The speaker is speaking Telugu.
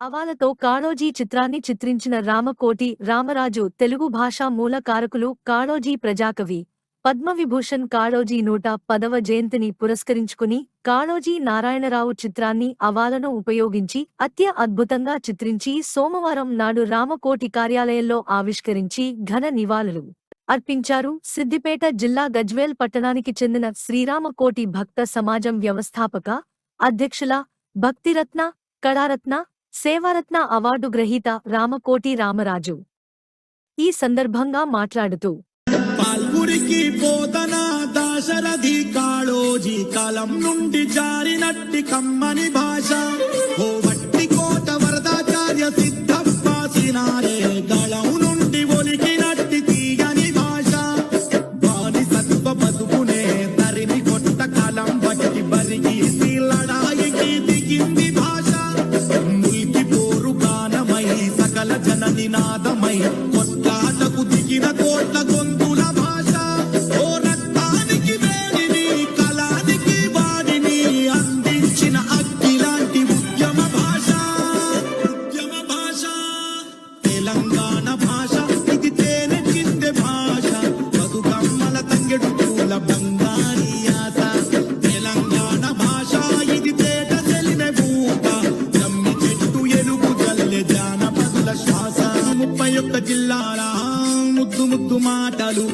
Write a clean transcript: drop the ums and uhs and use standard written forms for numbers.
హవాలతో కాళోజీ చిత్రాన్ని చిత్రించిన రామకోటి రామరాజు తెలుగు భాషా మూల కారకులు కాళోజీ ప్రజాకవి పద్మవిభూషణ్ కాళోజీ 110వ జయంతిని పురస్కరించుకుని కాళోజీ నారాయణరావు చిత్రాన్ని అవాలను ఉపయోగించి అద్భుతంగా చిత్రించి సోమవారం నాడు రామకోటి కార్యాలయంలో ఆవిష్కరించి ఘన నివాళులు అర్పించారు. సిద్దిపేట జిల్లా గజ్వేల్ పట్టణానికి చెందిన శ్రీరామకోటి భక్త సమాజం వ్యవస్థాపక అధ్యక్షుల భక్తిరత్న కళారత్న సేవారత్న అవార్డు గ్రహీత రామకోటి రామరాజు ఈ సందర్భంగా మాట్లాడుతూ పాల్పురికి పోతనా దాశరథి కాళోజీ కాలం నుండి జారినట్టి కమ్మని భాష ఓ వట్టి కోట వరదాచార్య సిద్ధప్పాసినారే గళం నుండి ఒలికినట్టి తీయని భాష బాని సత్వ బతుకునే తరిమి కొట్ట కాలం బట్టి బరిగి లడాయికి దిగింది భాష ముల్కి పోరు గానమై సకల జన నినాదమై కొట్లాటకు దిగిన కోట్ల తెలంగాణ భాష ఇది తేనె చిందె భాష బతుకమ్మల తంగెడు పూల బంగారి ఆశ తెలంగాణ భాష ఇది తేట చెలిన భూత జమ్మి చెట్టు ఎలుగు జల్లె జానపదుల శ్వాస 31 జిల్లాల ముద్దు ముద్దు మాటలు